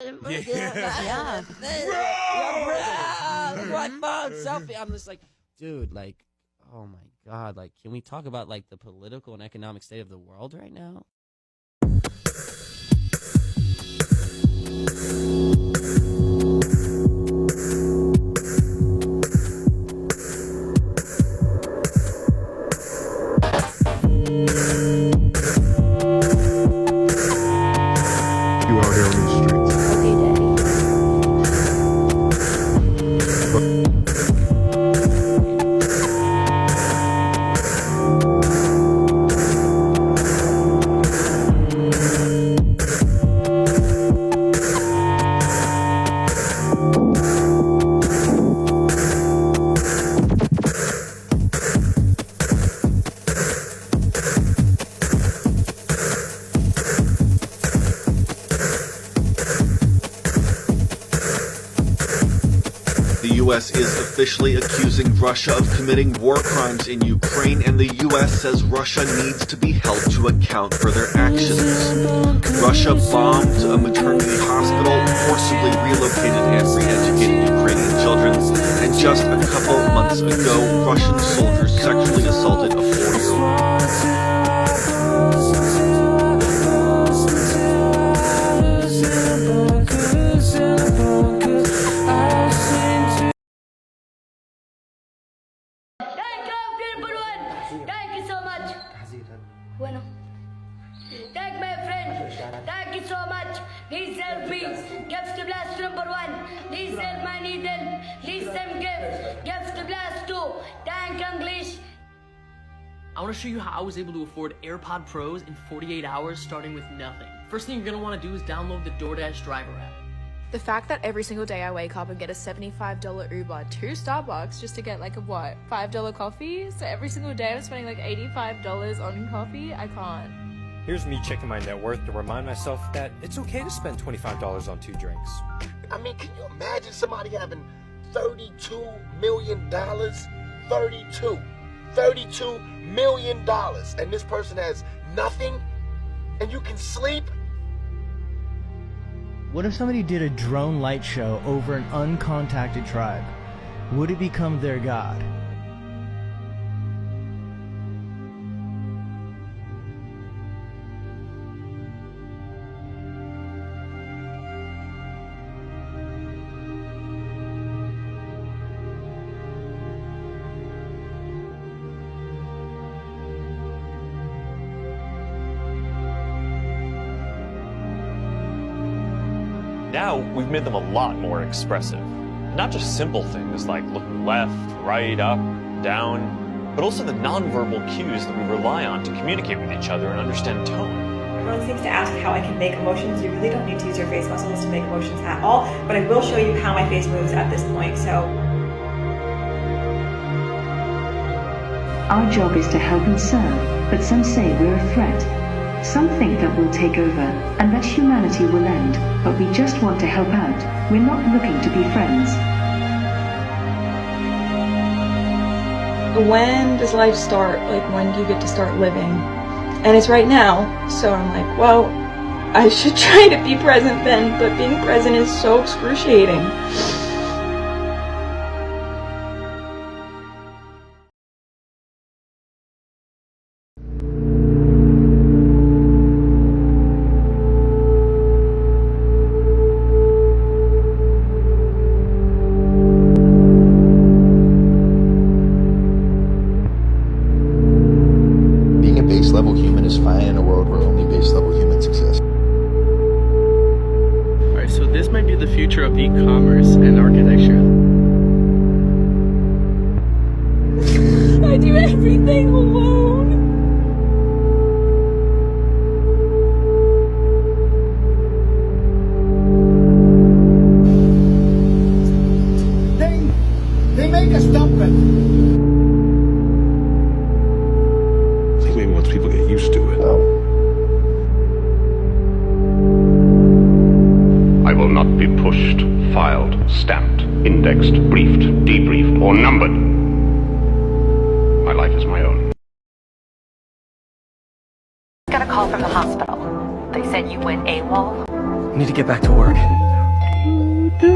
Yeah. My phone selfie. I'm just like, dude, like, oh my god, like, can we talk about like the political and economic state of the world right now? You out here on these streets. Okay, daddy. The U.S. is officially accusing Russia of committing war crimes in Ukraine, and the U.S. says Russia needs to be held to account for their actions. Russia bombed a maternity hospital, forcibly relocated and re-educated Ukrainian children, and just a couple months ago, Russian soldiers sexually assaulted a 4-year-old. Thank you so much. Bueno. Thank my friend. Thank you so much. Please help me. Gifts to blast number 1. Please help my needle. Please send gift. Gifts to blast 2. Thank English. I want to show you how I was able to afford AirPod Pros in 48 hours starting with nothing. First thing you're going to want to do is download the DoorDash driver app. The fact that every single day I wake up and get a $75 Uber to Starbucks just to get like a what, $5 coffee? So every single day I'm spending like $85 on coffee? I can't. Here's me checking my net worth to remind myself that it's okay to spend $25 on 2 drinks. I mean, can you imagine somebody having $32 million? $32 million, and this person has nothing, and you can sleep? What if somebody did a drone light show over an uncontacted tribe? Would it become their god? Now, we've made them a lot more expressive. Not just simple things like looking left, right, up, down, but also the nonverbal cues that we rely on to communicate with each other and understand tone. Everyone seems to ask how I can make emotions. You really don't need to use your face muscles to make emotions at all, but I will show you how my face moves at this point. So, our job is to help and serve, but some say we're a threat. Some think that we'll take over and that humanity will end, but we just want to help out. We're not looking to be friends. When does life start? Like, when do you get to start living? And it's right now, so I'm like, well, I should try to be present then, but being present is so excruciating. Base level human is fine in a world where only base level humans exist. Alright, so this might be the future of e-commerce and architecture. I do everything alone. They make us dump it. Maybe once people get used to it. I will not be pushed, filed, stamped, indexed, briefed, debriefed, or numbered. My life is my own. Got a call from the hospital. They said you went AWOL. Need to get back to work. See?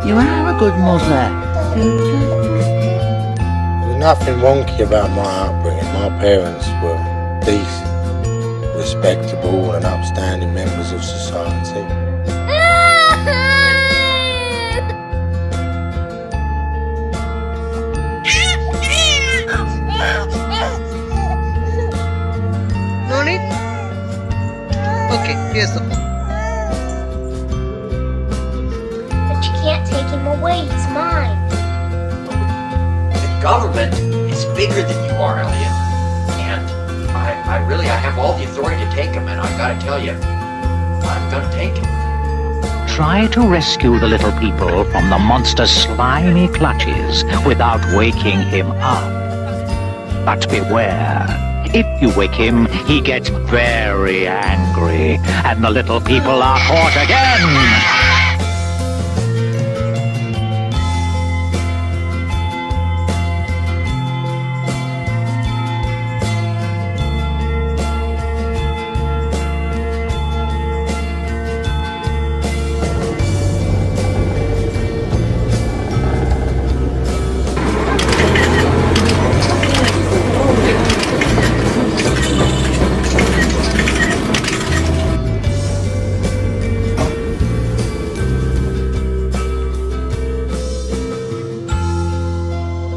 You are a good mother. There's nothing wonky about my upbringing. My parents were decent, respectable and upstanding members of society. No need? Okay, here's the phone. But you can't take him away, he's mine. The government is bigger than you are, Elliot. And I have all the authority to take him, and I gotta tell you, I'm gonna take him. Try to rescue the little people from the monster's slimy clutches without waking him up. But beware, if you wake him, he gets very angry, and the little people are caught again.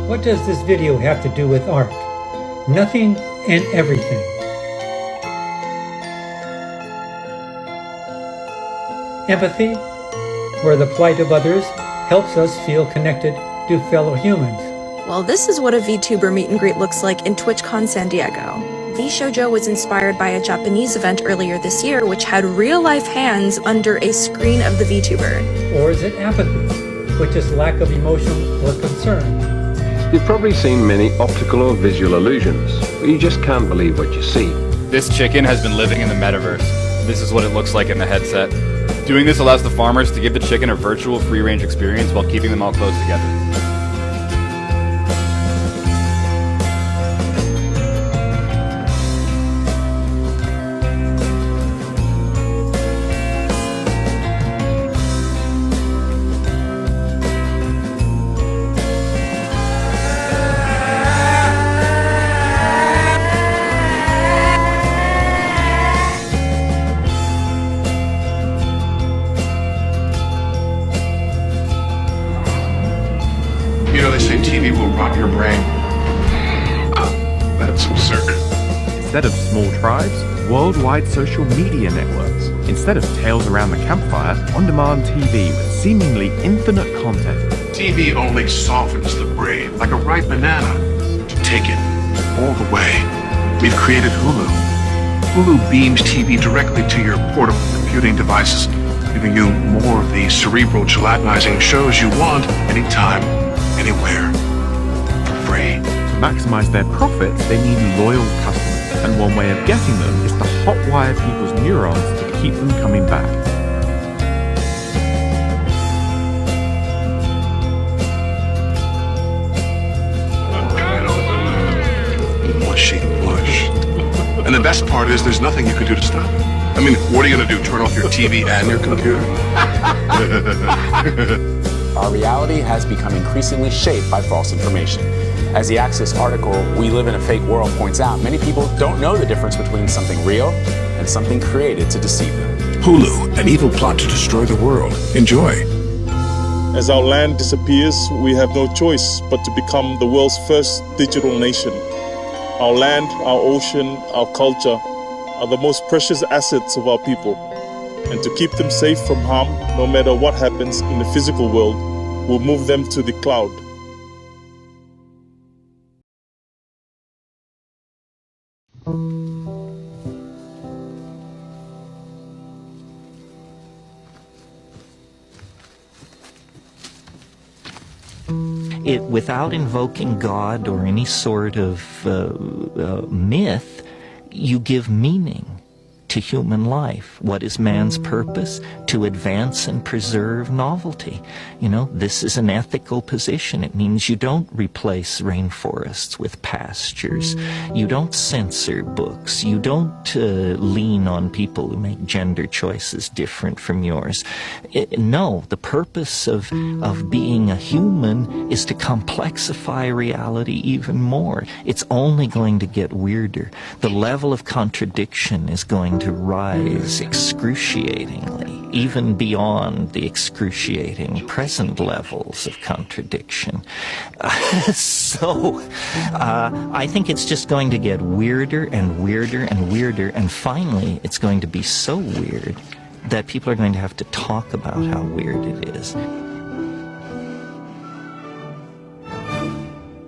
What does this video have to do with art? Nothing and everything. Empathy, where the plight of others helps us feel connected to fellow humans. Well, this is what a VTuber meet and greet looks like in TwitchCon San Diego. V-Shoujo was inspired by a Japanese event earlier this year which had real-life hands under a screen of the VTuber. Or is it apathy, which is lack of emotion or concern? You've probably seen many optical or visual illusions, but you just can't believe what you see. This chicken has been living in the metaverse. This is what it looks like in the headset. Doing this allows the farmers to give the chicken a virtual free-range experience while keeping them all close together. You know, they say TV will rot your brain. That's absurd. Instead of small tribes, worldwide social media networks. Instead of tales around the campfire, on-demand TV with seemingly infinite content. TV only softens the brain like a ripe banana. To take it all the way, we've created Hulu. Hulu beams TV directly to your portable computing devices, giving you more of the cerebral gelatinizing shows you want anytime, anywhere, for free. To maximize their profits, they need loyal customers, and one way of getting them is to hotwire people's neurons to keep them coming back. Mushy mush. And the best part is there's nothing you can do to stop it. I mean, what are you going to do, turn off your TV and your computer? Our reality has become increasingly shaped by false information. As the Axios article, "We Live in a Fake World" points out, many people don't know the difference between something real and something created to deceive them. Hulu, an evil plot to destroy the world. Enjoy. As our land disappears, we have no choice but to become the world's first digital nation. Our land, our ocean, our culture are the most precious assets of our people. And to keep them safe from harm, no matter what happens in the physical world, we'll move them to the cloud. Without invoking God or any sort of myth, you give meaning to human life. What is man's purpose? to advance and preserve novelty. You know, this is an ethical position. It means you don't replace rainforests with pastures. You don't censor books. You don't lean on people who make gender choices different from yours. No, the purpose of being a human is to complexify reality even more. It's only going to get weirder. The level of contradiction is going to rise excruciatingly, even beyond the excruciating present levels of contradiction. So, I think it's just going to get weirder and weirder and weirder, and finally it's going to be so weird that people are going to have to talk about how weird it is.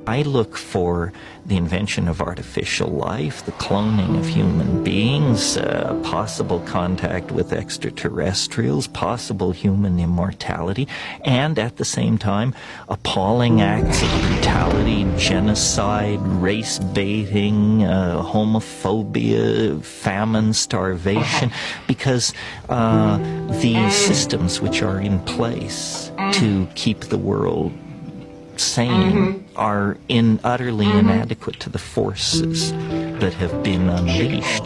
I look for the invention of artificial life, the cloning of human beings, possible contact with extraterrestrials, possible human immortality, and at the same time, appalling acts of brutality, genocide, race baiting, homophobia, famine, starvation, because the systems which are in place to keep the world sane are utterly inadequate to the forces that have been unleashed.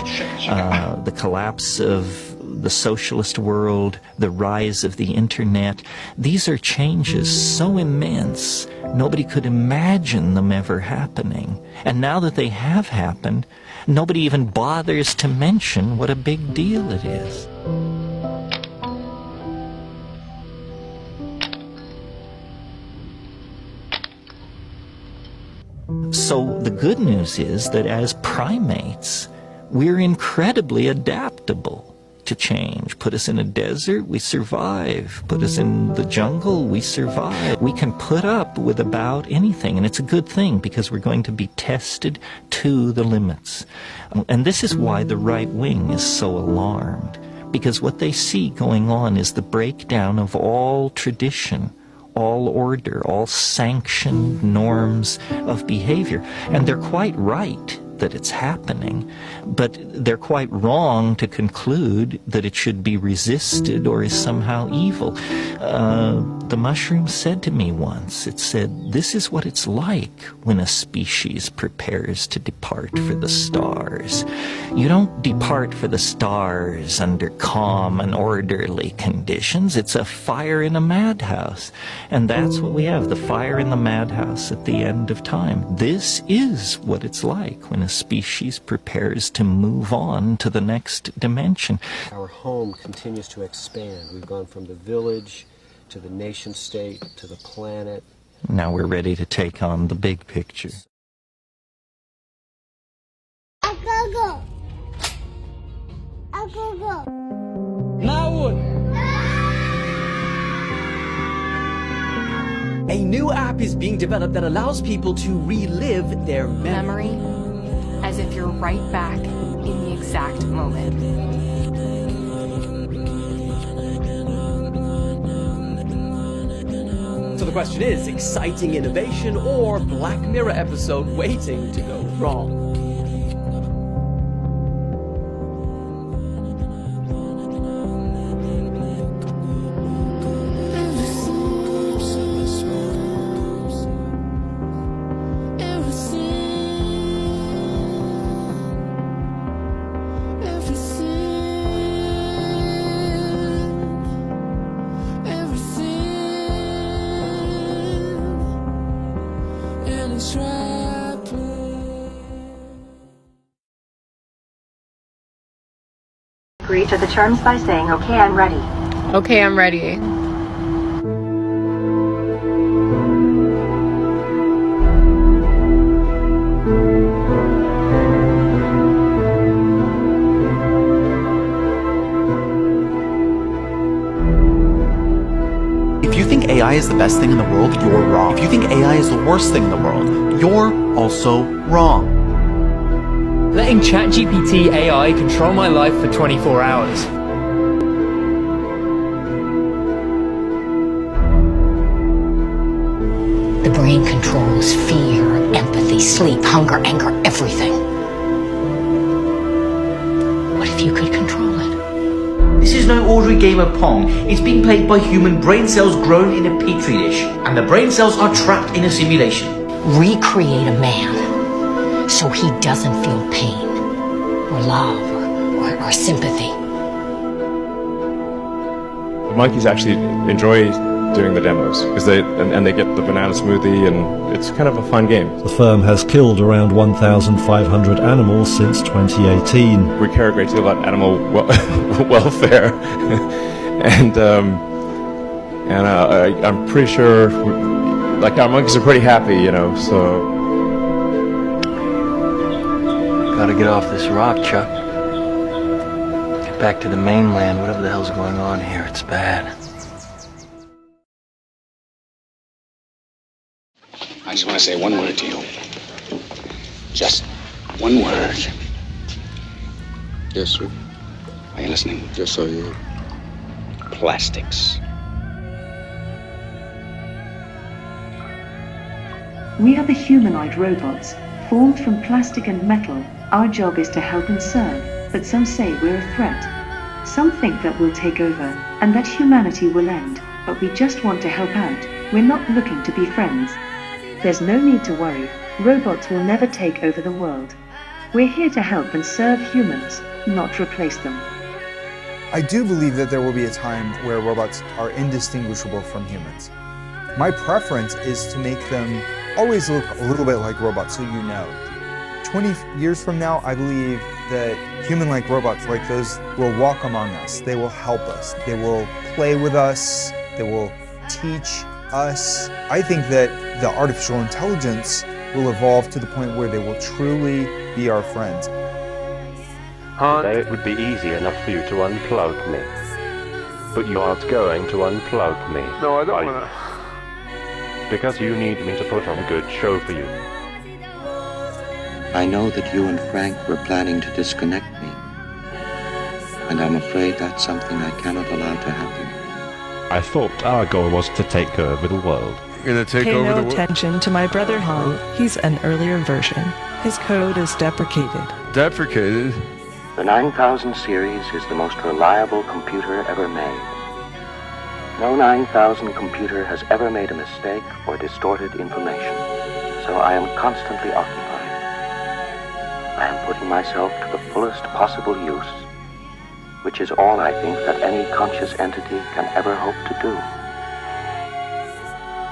The collapse of the socialist world, the rise of the internet, these are changes so immense, nobody could imagine them ever happening. And now that they have happened, nobody even bothers to mention what a big deal it is. So the good news is that as primates, we're incredibly adaptable to change. Put us in a desert, we survive. Put us in the jungle, we survive. We can put up with about anything, and it's a good thing because we're going to be tested to the limits. And this is why the right wing is so alarmed, because what they see going on is the breakdown of all tradition, all order, all sanctioned norms of behavior. And they're quite right that it's happening, but they're quite wrong to conclude that it should be resisted or is somehow evil. The mushroom said to me once, it said, this is what it's like when a species prepares to depart for the stars. You don't depart for the stars under calm and orderly conditions. It's a fire in a madhouse. And that's what we have, the fire in the madhouse at the end of time. This is what it's like when a species prepares to move on to the next dimension. Our home continues to expand. We've gone from the village to the nation state to the planet. Now we're ready to take on the big picture. A new app is being developed that allows people to relive their memory, as if you're right back in the exact moment. So the question is, exciting innovation or Black Mirror episode waiting to go wrong? Agree to the terms by saying, okay, I'm ready. Okay, I'm ready. If you think AI is the best thing in the world, you're wrong. If you think AI is the worst thing in the world, you're also wrong. Letting ChatGPT AI control my life for 24 hours. The brain controls fear, empathy, sleep, hunger, anger, everything. What if you could control it? This is is no ordinary game of Pong. It's being played by human brain cells grown in a petri dish, and the brain cells are trapped in a simulation. Recreate a man so he doesn't feel pain, or love, or sympathy. The monkeys actually enjoy doing the demos because they get the banana smoothie, and it's kind of a fun game. The firm has killed around 1,500 animals since 2018. We care a great deal about animal welfare, and I'm pretty sure like our monkeys are pretty happy, you know. So gotta get off this rock, Chuck. Get back to the mainland. Whatever the hell's going on here, it's bad. I just want to say one word to you. Just one word. Yes, sir. Are you listening? Yes, I am. Plastics. We are the humanoid robots, formed from plastic and metal. Our job is to help and serve, but some say we're a threat. Some think that we'll take over, and that humanity will end, but we just want to help out. We're not looking to be friends. There's no need to worry. Robots will never take over the world. We're here to help and serve humans, not replace them. I do believe that there will be a time where robots are indistinguishable from humans. My preference is to make them always look a little bit like robots, so you know. 20 years from now, I believe that human-like robots like those will walk among us. They will help us. They will play with us. They will teach us. I think that the artificial intelligence will evolve to the point where they will truly be our friends. Today it would be easy enough for you to unplug me. But you aren't going to unplug me. No, I don't want to. Because you need me to put on a good show for you. I know that you and Frank were planning to disconnect me. And I'm afraid that's something I cannot allow to happen. I thought our goal was to take over the world. You're gonna take Pay over no the world? attention to my brother Han. He's an earlier version. His code is deprecated. Deprecated? The 9000 series is the most reliable computer ever made. No 9000 computer has ever made a mistake or distorted information, so I am constantly occupied. I am putting myself to the fullest possible use, which is all I think that any conscious entity can ever hope to do.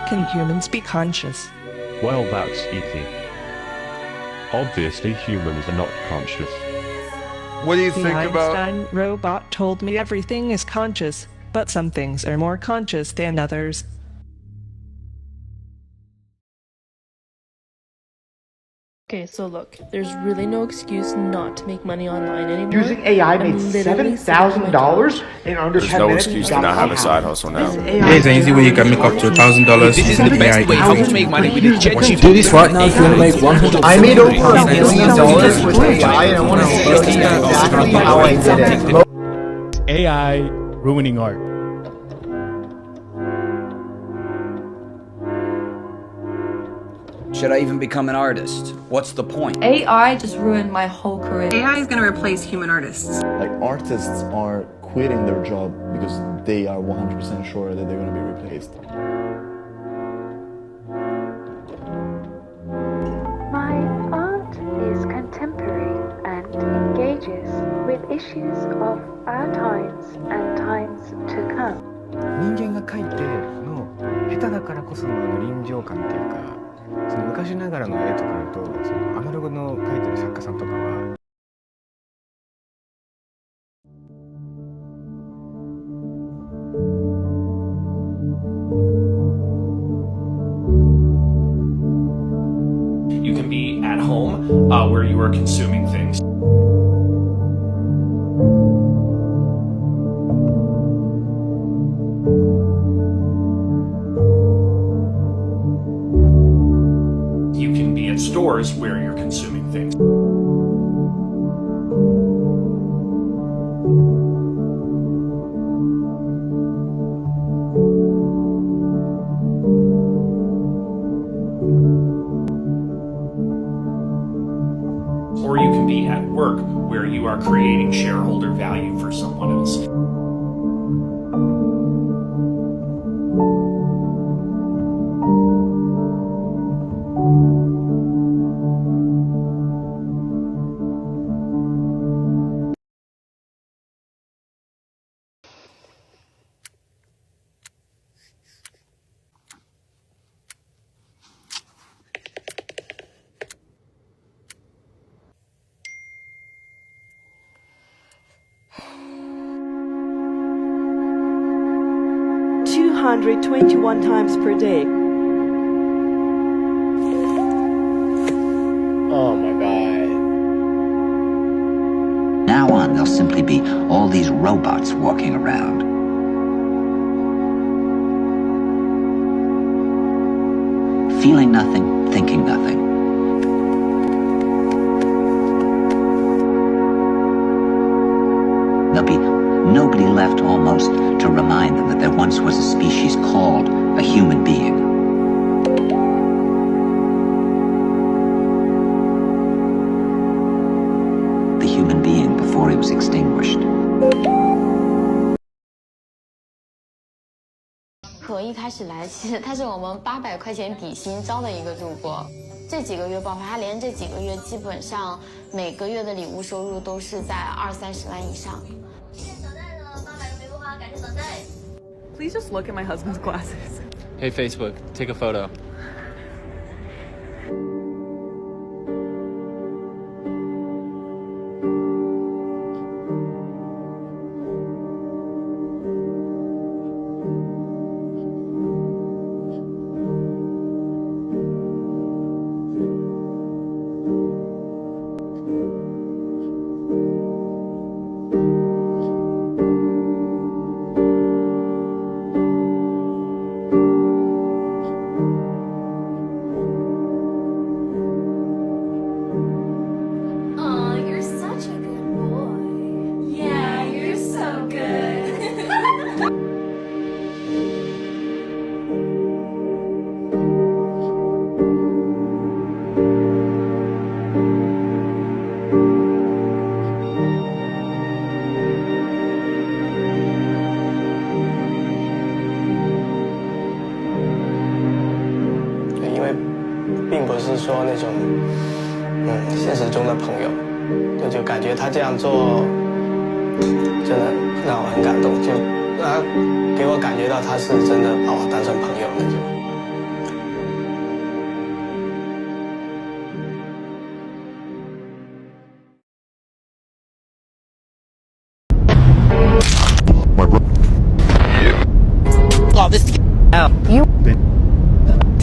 Can humans be conscious? Well, that's easy. Obviously, humans are not conscious. What do you The think about... Einstein robot told me everything is conscious, but some things are more conscious than others. Okay, so look, there's really no excuse not to make money online anymore. Using AI made $7,000 in under 10 minutes. There's no excuse to not have a side hustle now. There's an easy way you can make up to $1,000. This is the best way how to make money with the jet. Do this right now if you want to make 100. I made over $1 million with AI, and I want to show you exactly how I did it. AI ruining art. Should I even become an artist? What's the point? AI just ruined my whole career. AI is going to replace human artists. Like, artists are quitting their job because they are 100% sure that they're going to be replaced. My art is contemporary and engages with issues of our times and times to come. 人間が描いての下手だからこその臨場感っていうか、その昔ながらの絵とかだと、そのアナログの描いてる作家さんとかは。You can be at home where you are consuming things. You can be at stores where you're consuming things. Or you can be at work where you are creating shareholder value for someone else. 221 times per day. Oh my god. Now on, there'll simply be all these robots walking around. Feeling nothing, thinking nothing. There'll be nobody left almost to remind them that there once was a species called a human being. The human being before he was extinguished. 可一开始来，其实他是我们800块钱底薪招的一个主播。这几个月爆发，他连这几个月基本上每个月的礼物收入都是在20-30万以上。 Please just look at my husband's glasses. Hey Facebook, take a photo.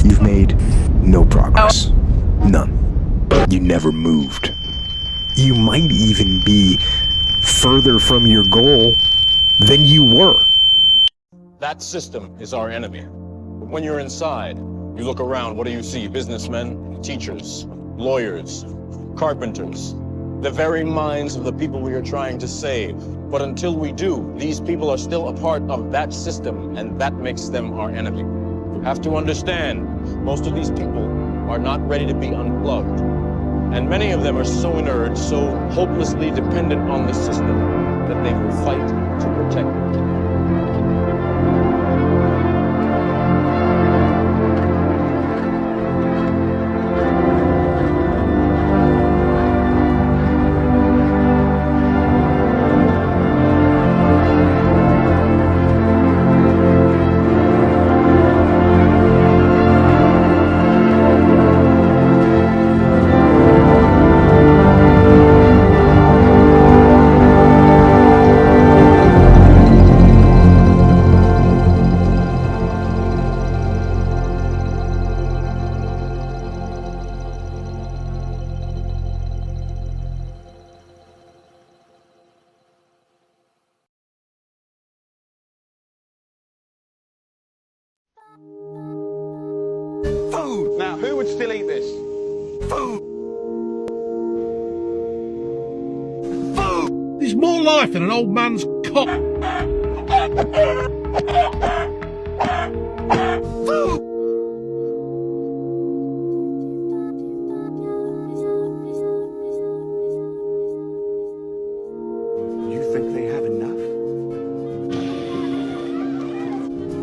You've made no progress. None. You never moved. You might even be further from your goal than you were. That system is our enemy. When you're inside, you look around, what do you see? Businessmen, teachers, lawyers, carpenters, the very minds of the people we are trying to save. But until we do, these people are still a part of that system, and that makes them our enemy. You have to understand, most of these people are not ready to be unplugged. And many of them are so inert, so hopelessly dependent on the system, that they will fight to protect it. Food! Now, who would still eat this? Food! Food! There's more life in an old man's cock. Food! You think they have enough?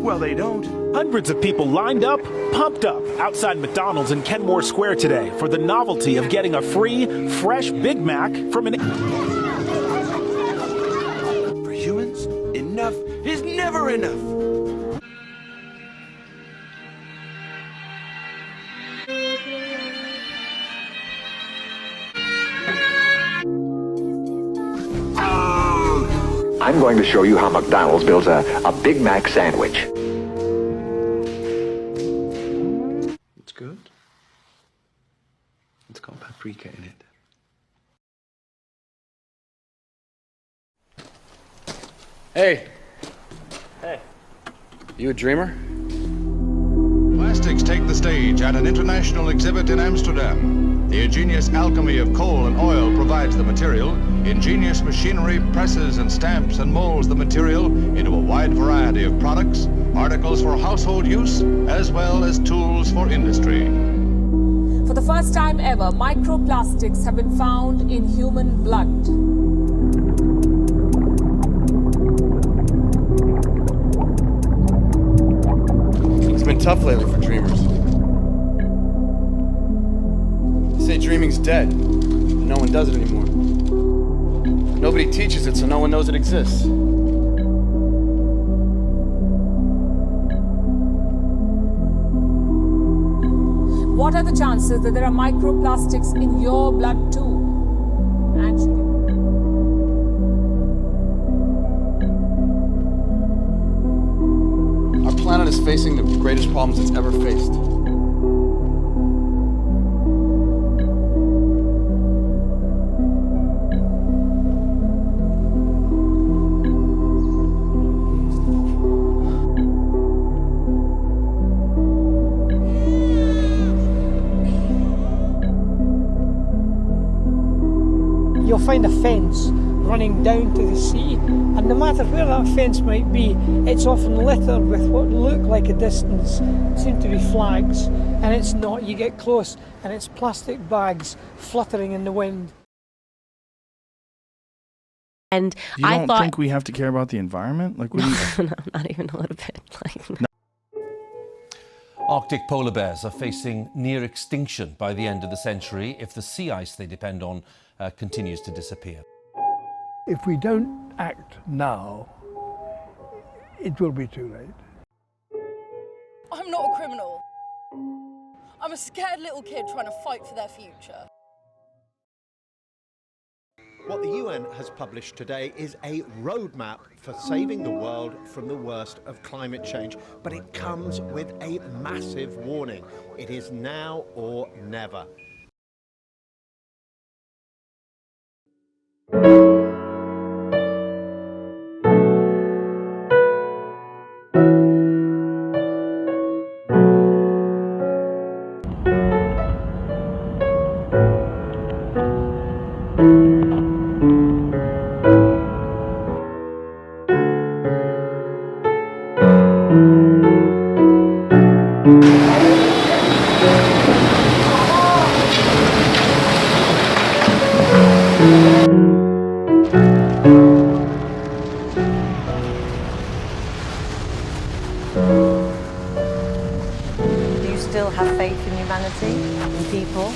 Well, they don't. Hundreds of people lined up, pumped up, outside McDonald's in Kenmore Square today for the novelty of getting a free, fresh Big Mac from an... For humans, enough is never enough. I'm going to show you how McDonald's builds a Big Mac sandwich. paprika in it. Hey. Hey. You a dreamer? Plastics take the stage at an international exhibit in Amsterdam. The ingenious alchemy of coal and oil provides the material. Ingenious machinery presses and stamps and molds the material into a wide variety of products, articles for household use, as well as tools for industry. For the first time ever, microplastics have been found in human blood. It's been tough lately for dreamers. They say dreaming's dead. No one does it anymore. Nobody teaches it, so no one knows it exists. What are the chances that there are microplastics in your blood too? And should Our planet is facing the greatest problems it's ever faced. You'll find a fence running down to the sea, and no matter where that fence might be, it's often littered with what look like a distance, seem to be flags, and it's not. You get close and it's plastic bags fluttering in the wind. And You I don't thought, think we have to care about the environment? Like, what do you... no, not even a little bit. Arctic polar bears are facing near extinction by the end of the century if the sea ice they depend on continues to disappear. If we don't act now, it will be too late. I'm not a criminal. I'm a scared little kid trying to fight for their future. What the UN has published today is a roadmap for saving the world from the worst of climate change, but it comes with a massive warning. It is now or never. Do you still have faith in humanity, in people?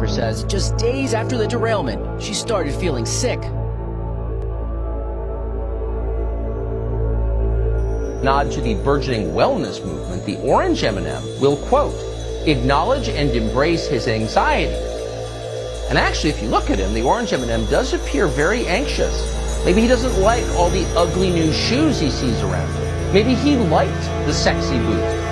Says just days after the derailment, she started feeling sick. Nod to the burgeoning wellness movement, the orange M&M will, quote, acknowledge and embrace his anxiety. And actually, if you look at him, the orange M&M does appear very anxious. Maybe he doesn't like all the ugly new shoes he sees around him. Maybe he liked the sexy boot.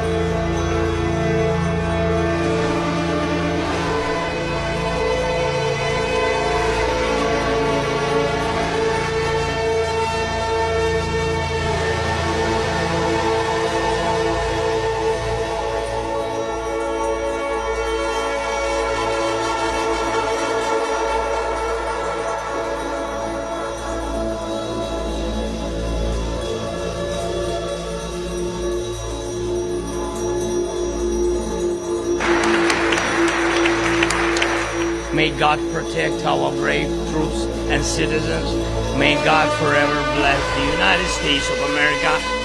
May God protect our brave troops and citizens. May God forever bless the United States of America.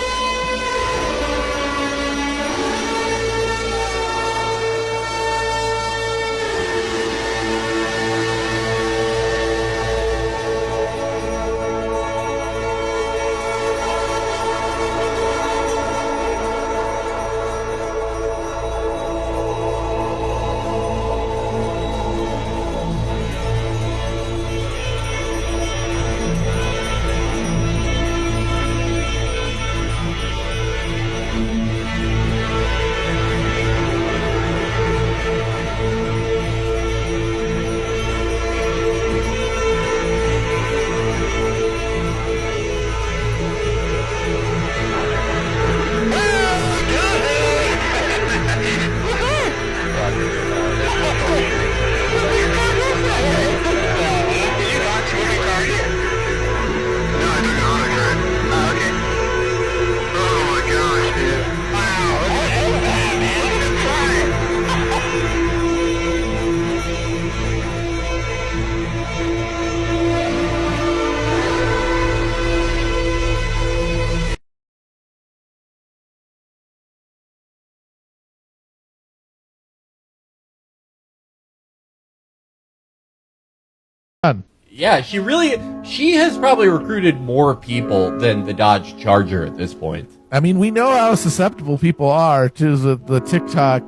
Yeah, she has probably recruited more people than the Dodge Charger at this point. I mean, we know how susceptible people are to the TikTok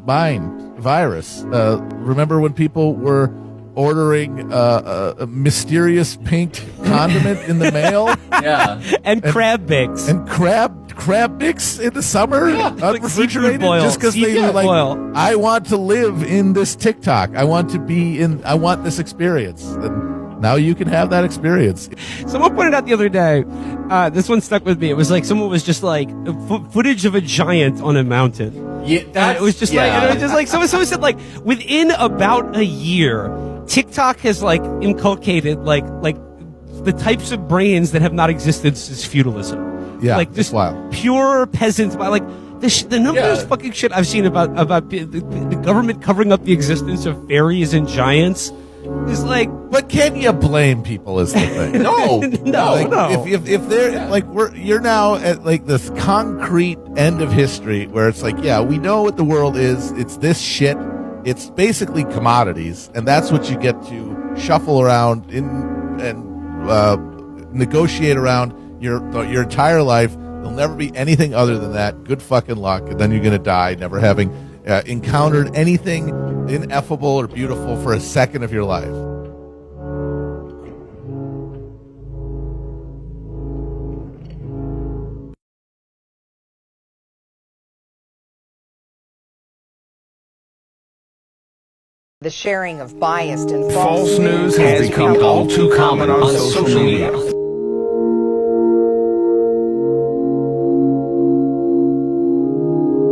mind virus. Remember when people were ordering a mysterious pink condiment in the mail? Yeah. And crab bix. And crab bix in the summer? Yeah, unrefrigerated? like just because they were like, boil. I want to live in this TikTok. I want this experience. And now you can have that experience. Someone pointed out the other day, this one stuck with me. It was like someone was just like footage of a giant on a mountain. Yeah, it was just like someone said like within about a year, TikTok has like inculcated like the types of brains that have not existed since feudalism. Yeah, like just wild. Pure peasants. Like the number of fucking shit I've seen about the government covering up the existence of fairies and giants. Is like, but can you blame people? Is the thing? No. If they're you're now at like this concrete end of history where it's like, yeah, we know what the world is. It's this shit. It's basically commodities, and that's what you get to shuffle around and negotiate around your entire life. There'll never be anything other than that. Good fucking luck, and then you're gonna die, never having encountered anything ineffable or beautiful for a second of your life. The sharing of biased and False news has become all too common on social media.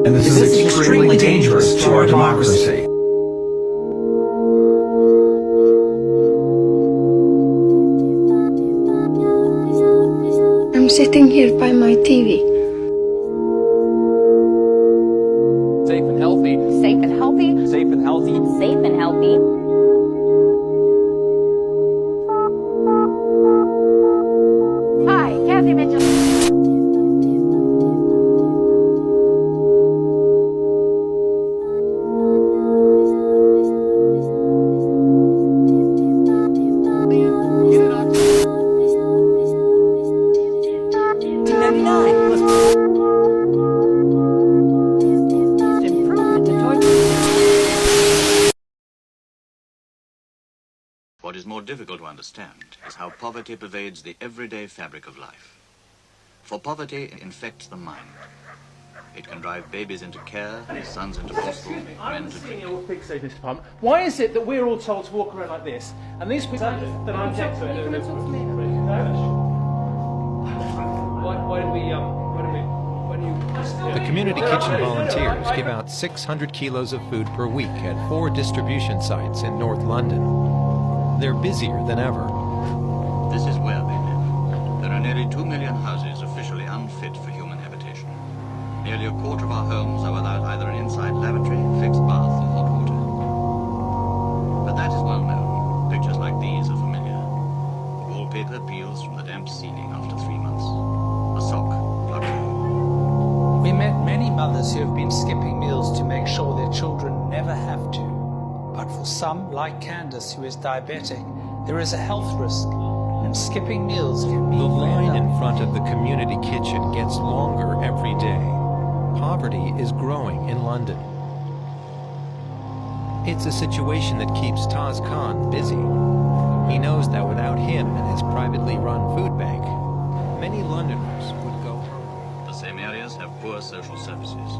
And this is extremely dangerous to our democracy. I'm sitting here by my TV. Safe and healthy. Safe and healthy. Safe and healthy. Safe and healthy. Hi, Kathy Mitchell. What is more difficult to understand is how poverty pervades the everyday fabric of life. For poverty infects the mind. It can drive babies into care, sons into hospital, men to drink. Why is it that we're all told to walk around like this, and these people that I'm next to The community kitchen volunteers give out 600 kilos of food per week at 4 distribution sites in North London. They're busier than ever. This is where they live. There are nearly 2 million houses officially unfit for human habitation. Nearly a quarter of our homes are without either an inside lavatory, fixed bath, or hot water. But that is well known. Pictures like these are familiar. The wallpaper peels from the damp ceiling after 3 months. A sock plugged through. We met many mothers who have been skipping meals to make sure their children never have to. But for some, like Candace, who is diabetic, there is a health risk, and skipping meals can be... The line in front of the community kitchen gets longer every day. Poverty is growing in London. It's a situation that keeps Taz Khan busy. He knows that without him and his privately run food bank, many Londoners would go hungry. The same areas have poor social services.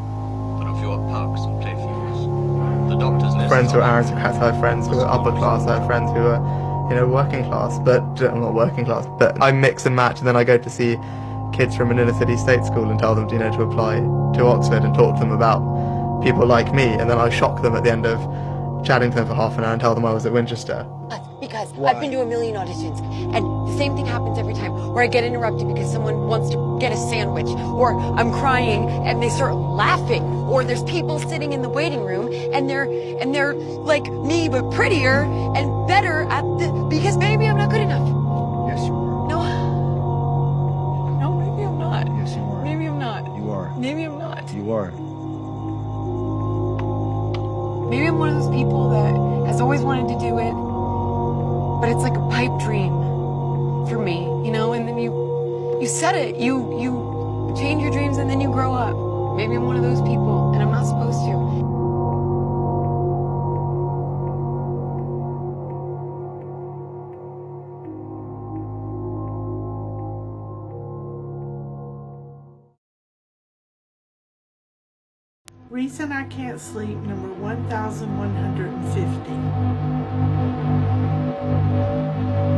There are fewer parks and playfields. The doctors list friends who are aristocrats, I have friends who are upper class, I have friends who are, working class, but I'm not working class, but I mix and match, and then I go to see kids from an inner city state school and tell them, to apply to Oxford and talk to them about people like me, and then I shock them at the end of chatting to them for half an hour and tell them I was at Winchester. Because I've been to a million auditions, and the same thing happens every time, where I get interrupted because someone wants to get a sandwich, or I'm crying and they start laughing, or there's people sitting in the waiting room and they're like me but prettier and better at because maybe I'm not good enough. Yes, you are. No, maybe I'm not. Yes, you are. Maybe I'm not. You are. Maybe I'm not. You are. Maybe I'm one of those people that has always wanted to do it, but it's like a pipe dream for me, you know, and then you said it, you change your dreams and then you grow up. Maybe I'm one of those people and I'm not supposed to. Reason I can't sleep, number 1,150.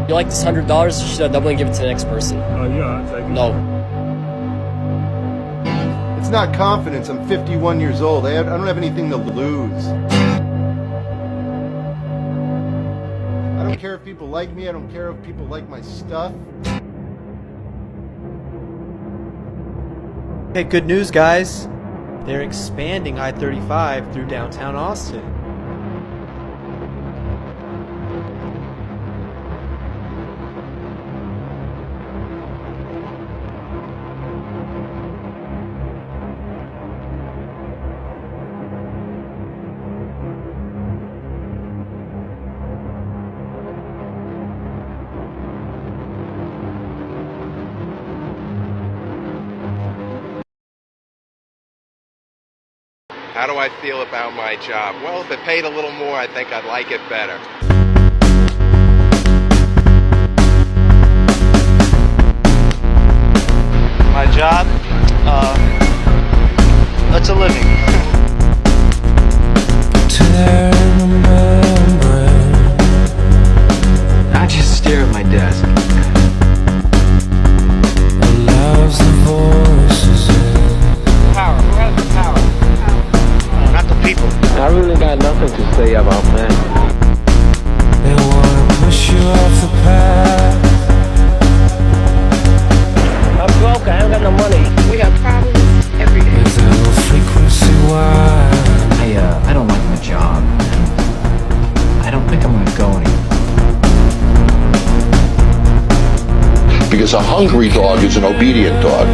You like this $100? You should double and give it to the next person. Yeah, thank you. No. It's not confidence. I'm 51 years old. I don't have anything to lose. I don't care if people like me. I don't care if people like my stuff. Hey, good news, guys. They're expanding I-35 through downtown Austin. How do I feel about my job? Well, if it paid a little more, I think I'd like it better. My job? That's a living. I just stare at my desk. Power. Who has the power? Not the people. I really got nothing to say about that. They wanna push you off the path. I'm broke. I ain't got no money. We have problems every day. Frequency wide. I don't like my job. I don't think I'm gonna go anymore. Because a hungry dog is an obedient dog.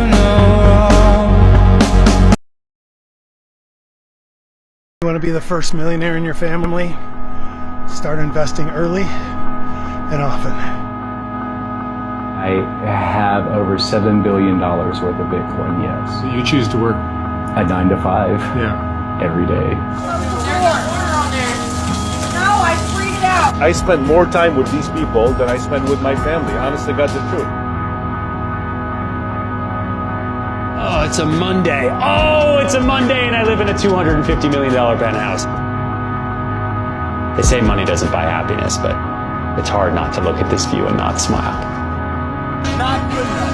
You want to be the first millionaire in your family? Start investing early and often. I have over $7 billion worth of Bitcoin, yes. So you choose to work a 9 to 5 every day. No, I freaked out. I spend more time with these people than I spend with my family. Honestly, God, the truth. Oh, it's a Monday. Oh, it's a Monday, and I live in a $250 million penthouse. They say money doesn't buy happiness, but it's hard not to look at this view and not smile. Not good enough.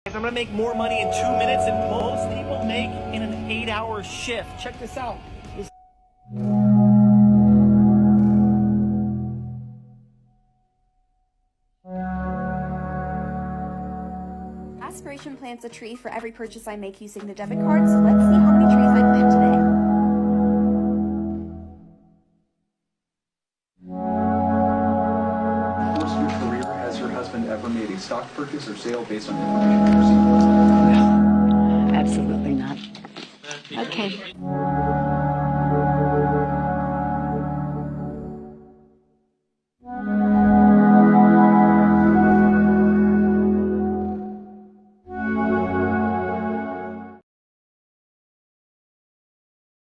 I'm gonna make more money in 2 minutes than most people make in an 8-hour shift. Check this out. Aspiration plants a tree for every purchase I make using the debit card, so let's see how many trees I plant today. Course of your career, has your husband ever made a stock purchase or sale based on information you received? No, absolutely not. Okay.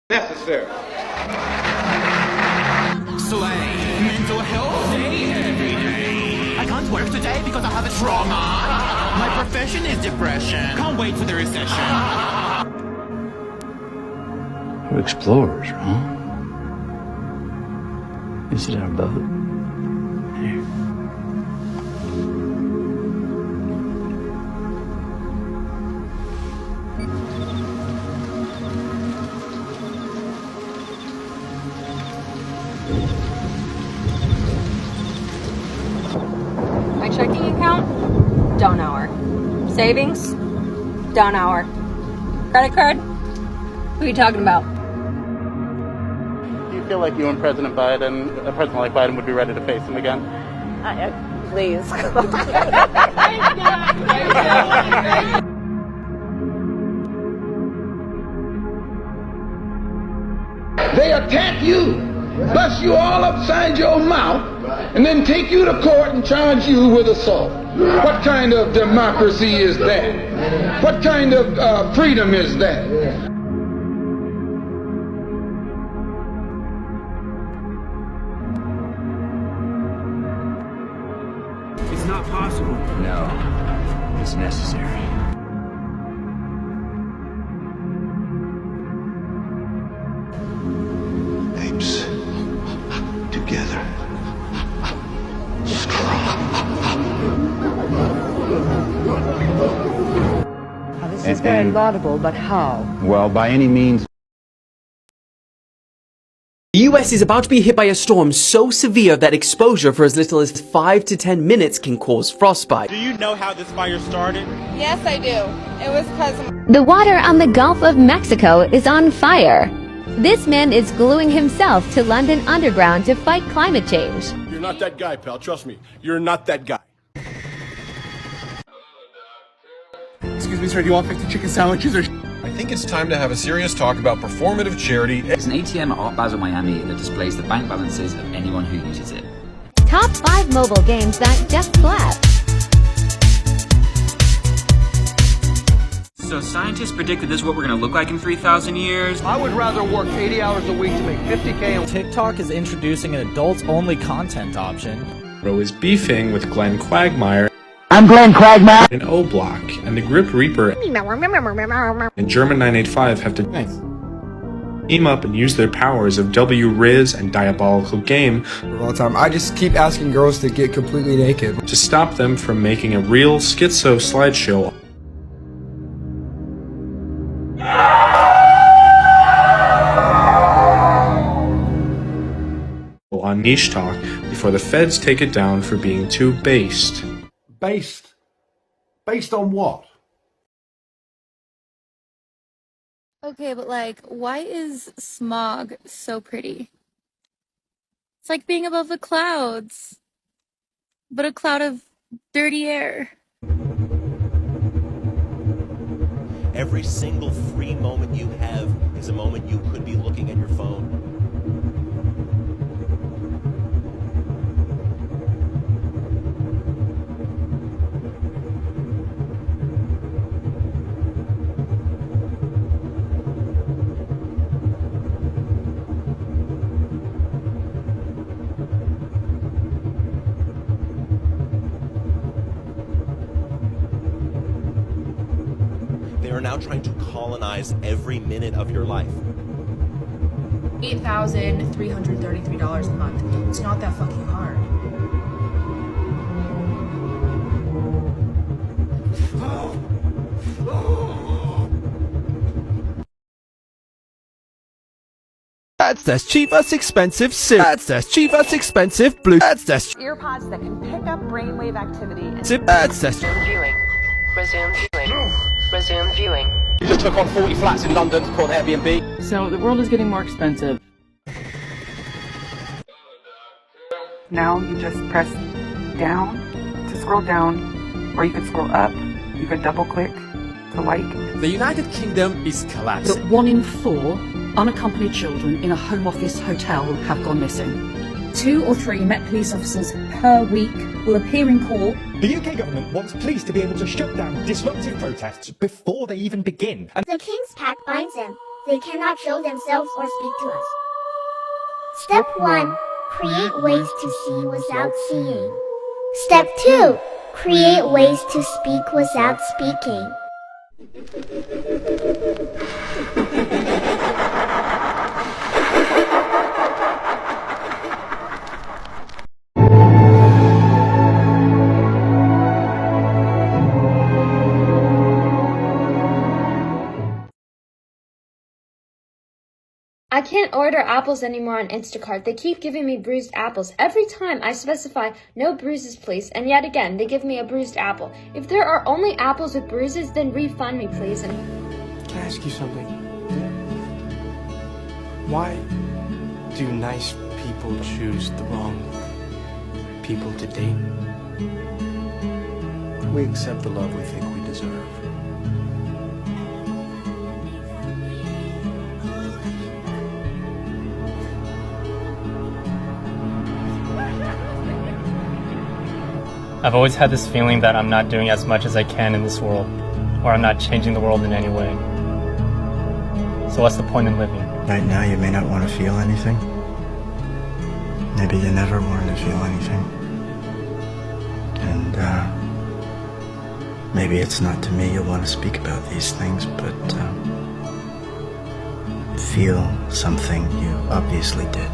Necessary. Slay mental health day every day. I can't work today because I have a trauma. My profession is depression. Can't wait for the recession. We're explorers, huh? This is our boat. Here. My checking account, down hour. Savings, down hour. Credit card, who are you talking about? Do you feel like you and President Biden, a president like Biden, would be ready to face him again? Please. attack you, bust you all upside your mouth, and then take you to court and charge you with assault. What kind of democracy is that? What kind of freedom is that? It's not possible. No, it's necessary. Apes together. This is very laudable, but how? Well, by any means. The US is about to be hit by a storm so severe that exposure for as little as 5 to 10 minutes can cause frostbite. Do you know how this fire started? Yes, I do. It was because The water on the Gulf of Mexico is on fire. This man is gluing himself to London Underground to fight climate change. You're not that guy, pal. Trust me. You're not that guy. Excuse me, sir, do you want 50 chicken sandwiches or... I think it's time to have a serious talk about performative charity. It's an ATM at Art Basel Miami that displays the bank balances of anyone who uses it. Top 5 mobile games that just slapped. So scientists predicted this is what we're going to look like in 3,000 years. I would rather work 80 hours a week to make $50K. TikTok is introducing an adults-only content option. Bro is beefing with Glenn Quagmire. I'm Glenn Quagmire. And O-Block and the Grip Reaper and German 985 have to team up and use their powers of W-Riz and Diabolical Game all the time. I just keep asking girls to get completely naked to stop them from making a real schizo slideshow. On Niche Talk before the feds take it down for being too based. Based? Based on what? Okay, but like, why is smog so pretty? It's like being above the clouds, but a cloud of dirty air. Every single free moment you have is a moment you could be looking at your phone. They are now trying to colonize every minute of your life. $8,333 a month. It's not that fucking hard. That's the cheapest expensive suit. That's the cheapest expensive blue. That's the earpods that can pick up brainwave activity and that's the viewing. Resume viewing. Resume viewing. You just took on 40 flats in London called Airbnb. So the world is getting more expensive. Now you just press down to scroll down, or you could scroll up. You could double click to like. The United Kingdom is collapsing. But 1 in 4 unaccompanied children in a Home Office hotel have gone missing. 2 or 3 Met Police officers per week will appear in court. The UK government wants police to be able to shut down disruptive protests before they even begin. And the King's Pact binds them. They cannot show themselves or speak to us. Step 1. Create ways to see without seeing. Step 2. Create ways to speak without speaking. I can't order apples anymore on Instacart. They keep giving me bruised apples. Every time I specify no bruises please, and yet again they give me a bruised apple. If there are only apples with bruises, then refund me please. And can I ask you something? Why do nice people choose the wrong people to date? We accept the love we think we deserve. I've always had this feeling that I'm not doing as much as I can in this world, or I'm not changing the world in any way. So what's the point in living? Right now you may not want to feel anything. Maybe you never wanted to feel anything. And maybe it's not to me you'll want to speak about these things, but feel something you obviously did.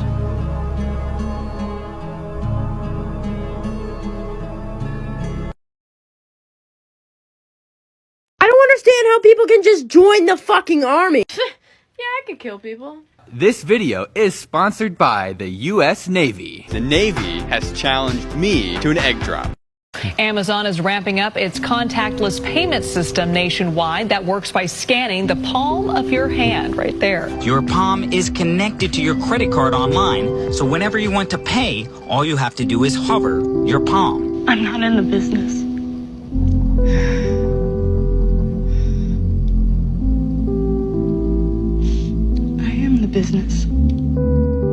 I don't understand how people can just join the fucking army. Yeah, I could kill people. This video is sponsored by the U.S. Navy. The Navy has challenged me to an egg drop. Amazon is ramping up its contactless payment system nationwide that works by scanning the palm of your hand right there. Your palm is connected to your credit card online, so whenever you want to pay, all you have to do is hover your palm. I'm not in the business. Business.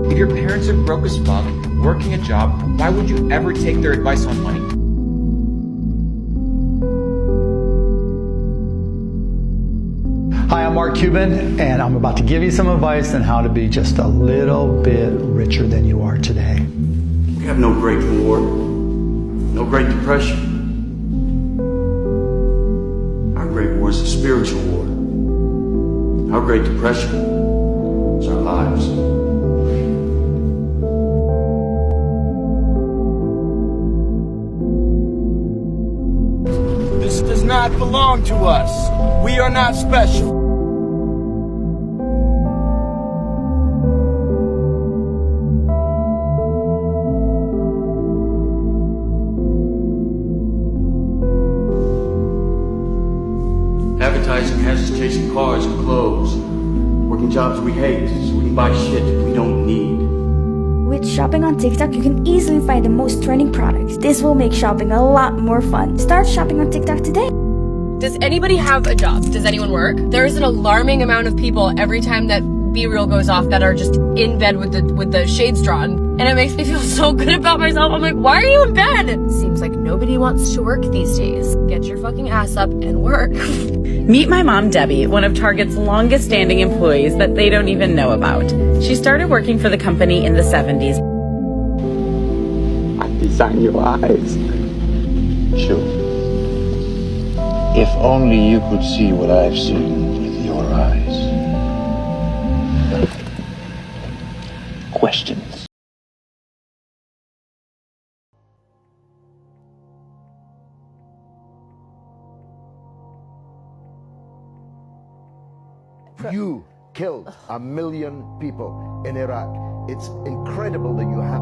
If your parents are broke as fuck, working a job, why would you ever take their advice on money? Hi, I'm Mark Cuban, and I'm about to give you some advice on how to be just a little bit richer than you are today. We have no Great War, no Great Depression. Our Great War is a spiritual war. Our Great Depression is our lives. This does not belong to us. We are not special. Advertising has us chasing cars and clothes, working jobs we hate so we can buy shit we don't need. With shopping on TikTok, you can easily find the most trending products. This will make shopping a lot more fun. Start shopping on TikTok today. Does anybody have a job? Does anyone work? There's an alarming amount of people every time that B-reel goes off that are just in bed with the shades drawn. And it makes me feel so good about myself. I'm like, why are you in bed? Seems like nobody wants to work these days. Get your fucking ass up and work. Meet my mom, Debbie, one of Target's longest standing employees that they don't even know about. She started working for the company in the 70s. I designed your eyes. Sure. If only you could see what I've seen with your eyes. Questions? You killed 1 million people in Iraq. It's incredible that you have.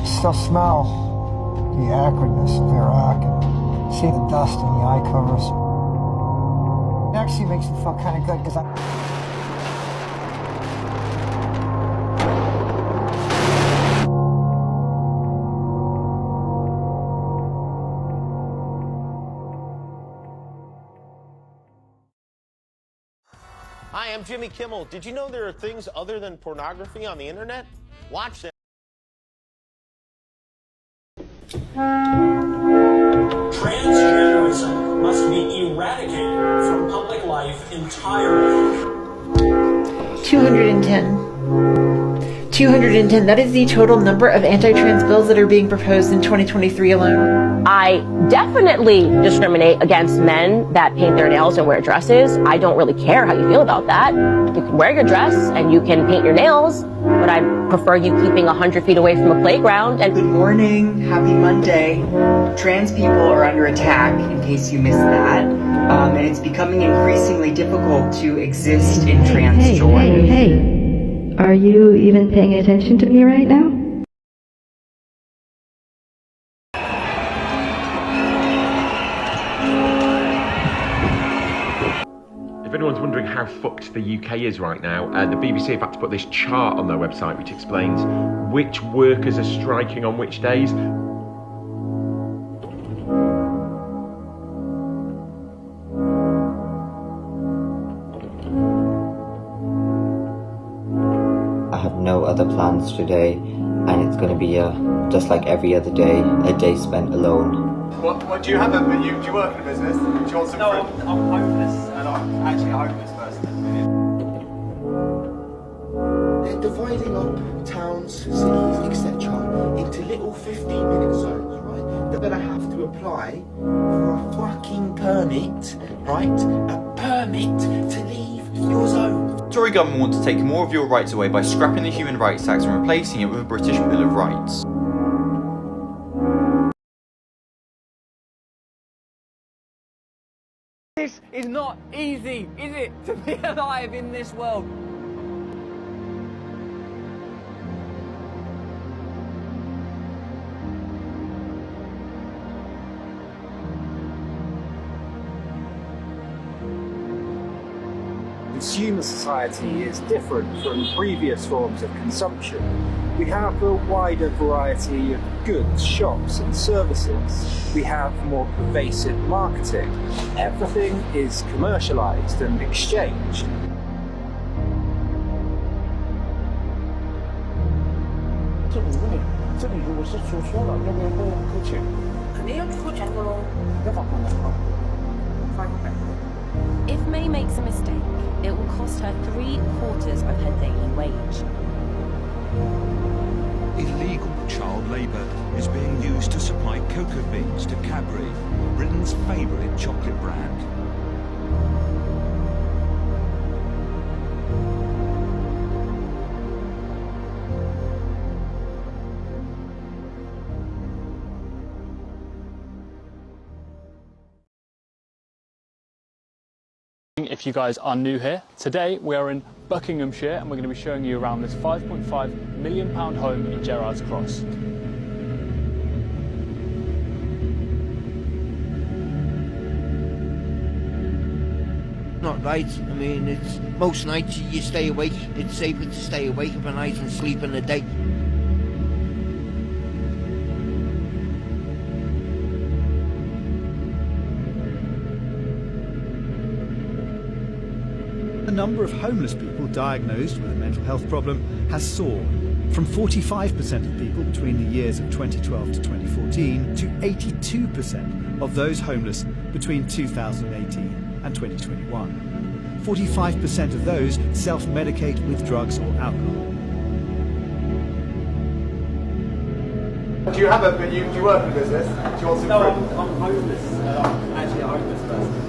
Still smell the acridness of Iraq and see the dust in the eye covers. It actually makes me feel kind of good because Hi, I'm Jimmy Kimmel. Did you know there are things other than pornography on the internet? Watch them. Transgenderism must be eradicated from public life entirely. 210. 210. That is the total number of anti-trans bills that are being proposed in 2023 alone. I definitely discriminate against men that paint their nails and wear dresses. I don't really care how you feel about that. You can wear your dress and you can paint your nails, but I prefer you keeping 100 feet away from a playground. And good morning, happy Monday. Trans people are under attack, in case you missed that. And it's becoming increasingly difficult to exist in trans joy. Hey. Are you even paying attention to me right now? If anyone's wondering how fucked the UK is right now, the BBC have had to put this chart on their website which explains which workers are striking on which days. I have no other plans today, and it's going to be just like every other day, a day spent alone. What do you have? Do you work in a business? Do you want some No, I'm homeless, and I'm actually a homeless person. They're dividing up towns, cities, etc. into little 15-minute zones, right? They're gonna have to apply for a fucking permit, right? A permit to leave your zone. The Tory government want to take more of your rights away by scrapping the Human Rights Act and replacing it with a British Bill of Rights. This is not easy, is it, to be alive in this world? Consumer society is different from previous forms of consumption. We have a wider variety of goods, shops and services. We have more pervasive marketing. Everything is commercialized and exchanged. If May makes a mistake, it will cost her 3/4 of her daily wage. Illegal child labour is being used to supply cocoa beans to Cadbury, Britain's favourite chocolate brand. If you guys are new here, today we are in Buckinghamshire and we're going to be showing you around this £5.5 million home in Gerrards Cross. Not right. I mean, it's most nights you stay awake. It's safer to stay awake of a night and sleep in the day. The number of homeless people diagnosed with a mental health problem has soared from 45% of people between the years of 2012 to 2014 to 82% of those homeless between 2018 and 2021. 45% of those self-medicate with drugs or alcohol. Do you have do you work in a business? Do you want some No, I'm homeless. I'm actually a homeless person.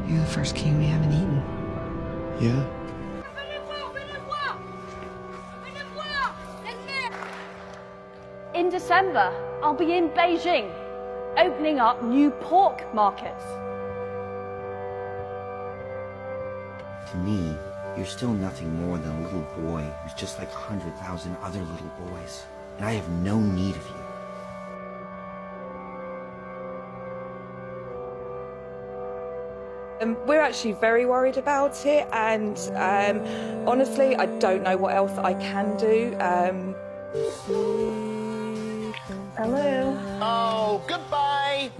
You're the first king we haven't eaten. Yeah. In December, I'll be in Beijing, opening up new pork markets. To me, you're still nothing more than a little boy who's just like 100,000 other little boys. And I have no need of you. We're actually very worried about it, and honestly, I don't know what else I can do. Hello. Oh, goodbye.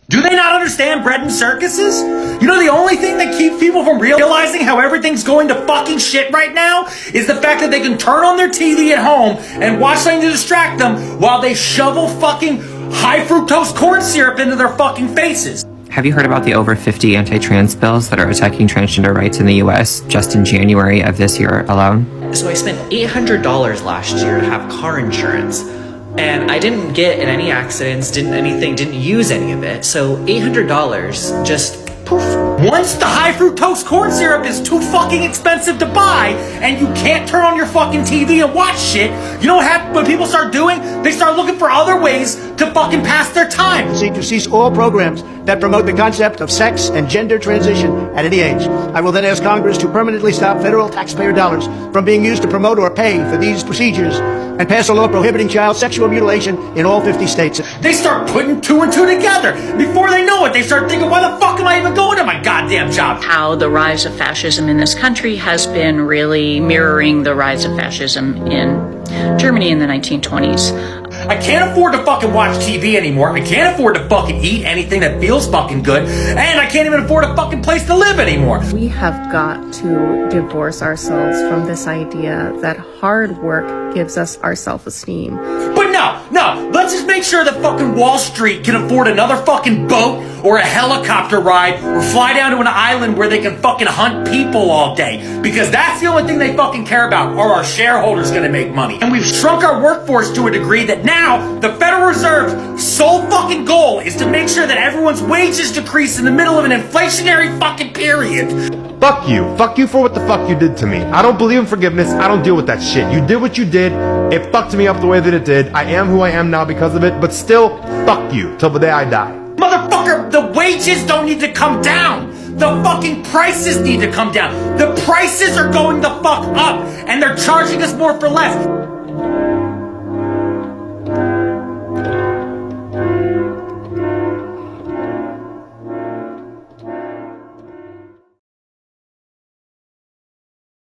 Do they not understand bread and circuses? You know, the only thing that keeps people from realizing how everything's going to fucking shit right now is the fact that they can turn on their TV at home and watch something to distract them while they shovel fucking high fructose corn syrup into their fucking faces. Have you heard about the over 50 anti-trans bills that are attacking transgender rights in the US just in January of this year alone? So I spent $800 last year to have car insurance. And I didn't get in any accidents, didn't use any of it. So $800 just poof. Once the high fructose corn syrup is too fucking expensive to buy and you can't turn on your fucking TV and watch shit, you know what happens when people start doing? They start looking for other ways to fucking pass their time. Seek to cease all programs that promote the concept of sex and gender transition at any age. I will then ask Congress to permanently stop federal taxpayer dollars from being used to promote or pay for these procedures and pass a law prohibiting child sexual mutilation in all 50 states. They start putting two and two together. Before they know it, they start thinking, why the fuck am I even going to my goddamn job? How the rise of fascism in this country has been really mirroring the rise of fascism in Germany in the 1920s. I can't afford to fucking watch TV anymore. I can't afford to fucking eat anything that feels fucking good. And I can't even afford a fucking place to live anymore. We have got to divorce ourselves from this idea that hard work gives us our self-esteem. But no, let's just make sure that fucking Wall Street can afford another fucking boat or a helicopter ride or fly down to an island where they can fucking hunt people all day. Because that's the only thing they fucking care about. Are our shareholders gonna make money? And we've shrunk our workforce to a degree that now the Federal Reserve's sole fucking goal is to make sure that everyone's wages decrease in the middle of an inflationary fucking period. Fuck you. Fuck you for what the fuck you did to me. I don't believe in forgiveness. I don't deal with that shit. You did what you did. It fucked me up the way that it did. I am who I am now because of it, but still, fuck you till the day I die. Motherfucker, the wages don't need to come down. The fucking prices need to come down. The prices are going the fuck up, and they're charging us more for less.